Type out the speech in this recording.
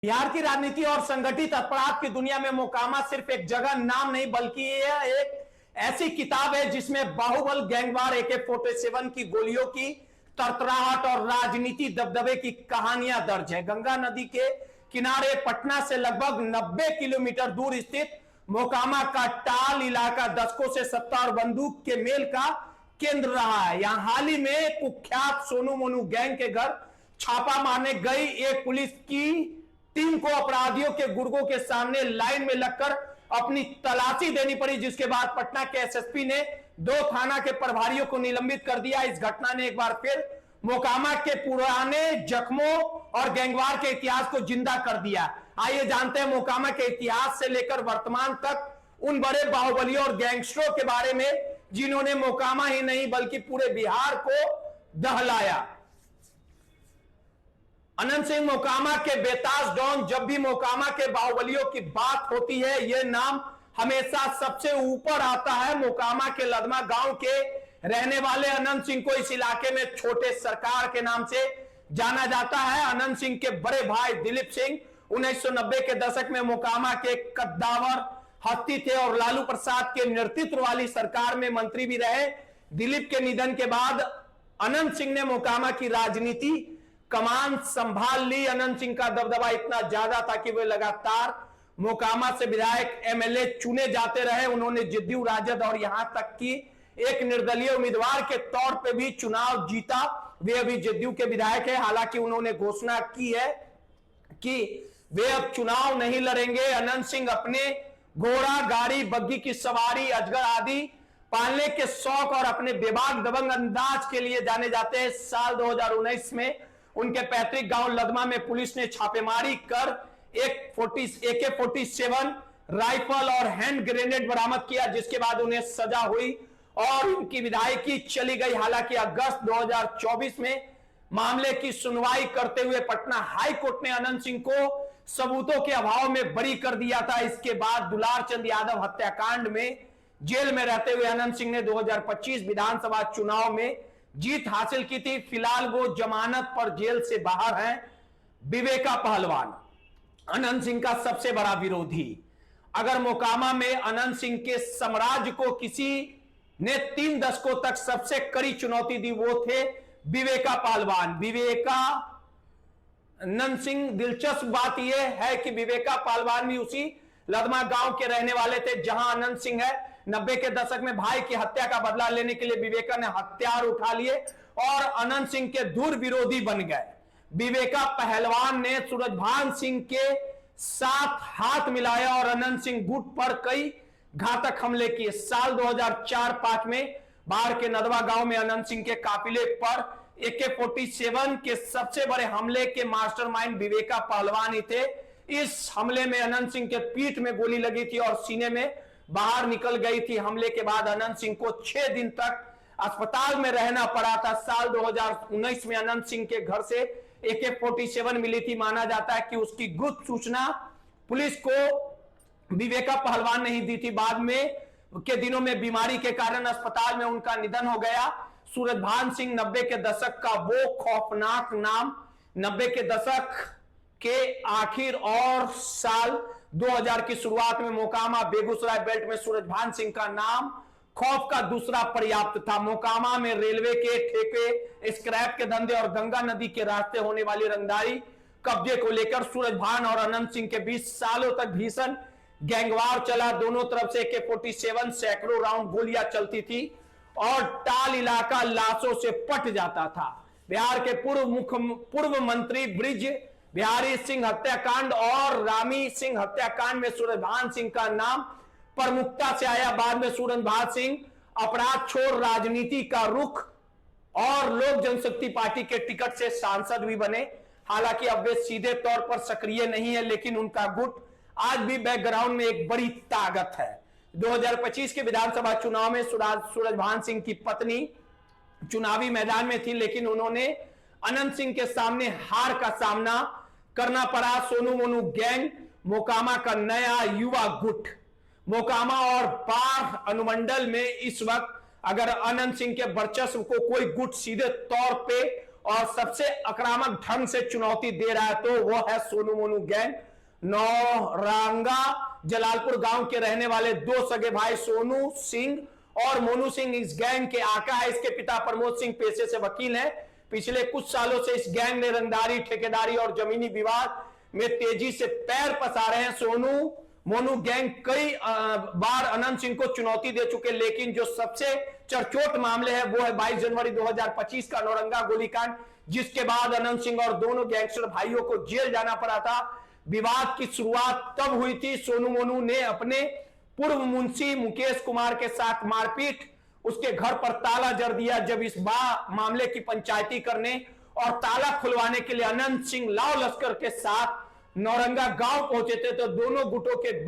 बिहार की राजनीति और संगठित अपराध की दुनिया में मोकामा सिर्फ एक जगह नाम नहीं बल्कि यह एक ऐसी किताब है जिसमें बाहुबल, गैंगवार, AK-47 की गोलियों की तरतराहट और राजनीति दबदबे की कहानियां दर्ज है। गंगा नदी के किनारे पटना से लगभग 90 किलोमीटर दूर स्थित मोकामा का टाल इलाका दशकों से सत्ता और बंदूक के मेल का केंद्र रहा है। यहां हाल ही में कुख्यात सोनू मोनू गैंग के घर छापा मारने गई एक पुलिस की टीम को अपराधियों के गुर्गों के सामने लाइन में लगकर अपनी तलाशी देनी पड़ी, जिसके बाद पटना के SSP ने 2 थाना के प्रभारियों को निलंबित कर दिया। इस घटना ने एक बार फिर मोकामा के पुराने जख्मों और गैंगवार के इतिहास को जिंदा कर दिया। आइए जानते हैं मोकामा के इतिहास से लेकर वर्तमान तक उन बड़े बाहुबलियों और गैंगस्टरों के बारे में जिन्होंने मोकामा ही नहीं बल्कि पूरे बिहार को दहलाया। अनंत सिंह मोकामा के बेताज डॉन। जब भी मोकामा के बाहुबलियों की बात होती है यह नाम हमेशा सबसे ऊपर आता है। मोकामा के लदमा गांव के रहने वाले अनंत सिंह को इस इलाके में छोटे सरकार के नाम से जाना जाता है। अनंत सिंह के बड़े भाई दिलीप सिंह 1990 के दशक में मोकामा के कद्दावर हस्ती थे और लालू प्रसाद के नेतृत्व वाली सरकार में मंत्री भी रहे। दिलीप के निधन के बाद अनंत सिंह ने मोकामा की राजनीति कमान संभाल ली। अनंत सिंह का दबदबा इतना ज्यादा था कि वे लगातार मोकामा से विधायक MLA चुने जाते रहे। उन्होंने जदयू, राजद और यहां तक कि एक निर्दलीय उम्मीदवार के तौर पे भी चुनाव जीता। वे अभी जदयू के विधायक है। हालांकि उन्होंने घोषणा की है कि वे अब चुनाव नहीं लड़ेंगे। अनंत सिंह अपने घोड़ा, गाड़ी, बग्घी की सवारी, अजगर आदि पालने के शौक और अपने बेबाक दबंग अंदाज के लिए जाने जाते हैं। साल 2019 में उनके पैतृक गांव लदमा में पुलिस ने छापेमारी कर एक AK-47 राइफल और हैंड ग्रेनेड बरामद किया, जिसके बाद उन्हें सजा हुई और उनकी विधायकी चली गई। हालांकि अगस्त 2024 में मामले की सुनवाई करते हुए पटना हाई कोर्ट ने अनंत सिंह को सबूतों के अभाव में बरी कर दिया था। इसके बाद दुलार चंद यादव हत्याकांड में जेल में रहते हुए अनंत सिंह ने 2025 विधानसभा चुनाव में जीत हासिल की थी। फिलहाल वो जमानत पर जेल से बाहर हैं। विवेका पहलवान अनंत सिंह का सबसे बड़ा विरोधी। अगर मोकामा में अनंत सिंह के साम्राज्य को किसी ने 3 दशकों तक सबसे कड़ी चुनौती दी वो थे विवेका पहलवान। विवेका अनंत सिंह, दिलचस्प बात यह है कि विवेका पहलवान भी उसी लदमा गांव के रहने वाले थे जहां अनंत सिंह है। 90 के दशक में भाई की हत्या का बदला लेने के लिए विवेका ने हथियार उठा लिए और अनंत सिंह के दूर विरोधी बन गए। विवेका पहलवान ने सूरजभान सिंह के साथ हाथ मिलाया और अनंत सिंह गुट पर कई घातक हमले किए। साल 2004-5 में बाढ़ के नदवा गांव में अनंत सिंह के काफिले पर AK-47 के सबसे बड़े हमले के मास्टरमाइंड विवेका पहलवान ही थे। इस हमले में अनंत सिंह के पीठ में गोली लगी थी और सीने में बाहर निकल गई थी। हमले के बाद अनंत सिंह को 6 दिन तक अस्पताल में रहना पड़ा था। साल 2019 में अनंत सिंह के घर से AK-47 मिली थी। माना जाता है कि उसकी गुप्त सूचना पुलिस को विवेका पहलवान ने ही दी थी। बाद में के दिनों में बीमारी के कारण अस्पताल में उनका निधन हो गया। सूरजभान सिंह 90 के दशक का वो खौफनाक नाम। 90 के दशक के आखिर और साल 2000 की शुरुआत में मोकामा बेगूसराय बेल्ट में सूरजभान सिंह का नाम खौफ का दूसरा पर्याप्त था। मोकामा में रेलवे के ठेके, स्क्रैप के धंधे और गंगा नदी के रास्ते होने वाली रंगदारी कब्जे को लेकर सूरजभान और अनंत सिंह के बीच सालों तक भीषण गैंगवार चला। दोनों तरफ से AK-47 सैकड़ों राउंड गोलियां चलती थी और टाल इलाका लाशों से पट जाता था। बिहार के पूर्व मंत्री ब्रिज बिहारी सिंह हत्याकांड और रामी सिंह हत्याकांड में सूरजभान सिंह का नाम प्रमुखता से आया। बाद में सूरजभान सिंह अपराध छोड़ राजनीति का रुख और लोक जनशक्ति पार्टी के टिकट से सांसद भी बने। हालांकि अब वे सीधे तौर पर सक्रिय नहीं है, लेकिन उनका गुट आज भी बैकग्राउंड में एक बड़ी ताकत है। 2025 के विधानसभा चुनाव में सूरजभान सिंह की पत्नी चुनावी मैदान में थी, लेकिन उन्होंने अनंत सिंह के सामने हार का सामना करना पड़ा। सोनू मोनू गैंग मोकामा का नया युवा गुट। मोकामा और बाढ़ अनुमंडल में इस वक्त अगर अनंत सिंह के वर्चस्व को कोई गुट सीधे तौर पे और सबसे आक्रामक ढंग से चुनौती दे रहा है, तो वो है सोनू मोनू गैंग। नौरंगा जलालपुर गांव के रहने वाले दो सगे भाई सोनू सिंह और मोनू सिंह इस गैंग के आका है। इसके पिता प्रमोद सिंह पेशे से वकील हैं। पिछले कुछ सालों से इस गैंग ने रंगदारी, ठेकेदारी और जमीनी विवाद में तेजी से पैर पसारे हैं। सोनू मोनू गैंग कई बार अनंत सिंह को चुनौती दे चुके, लेकिन जो सबसे चरचोट मामले है वो है 22 जनवरी 2025 का नौरंगा गोलीकांड, जिसके बाद अनंत सिंह और दोनों गैंगस्टर भाइयों को जेल जाना पड़ा था। विवाद की शुरुआत तब हुई थी, सोनू मोनू ने अपने पूर्व मुंशी मुकेश कुमार के साथ मारपीट, उसके घर पर ताला जड़ दिया। जब इस मामले की पंचायती करने और ताला खुलवाने के लिए अनंत सिंह लाव लश्कर के साथ नौरंगा गांव पहुंचे थे, तो दोनों गुटों के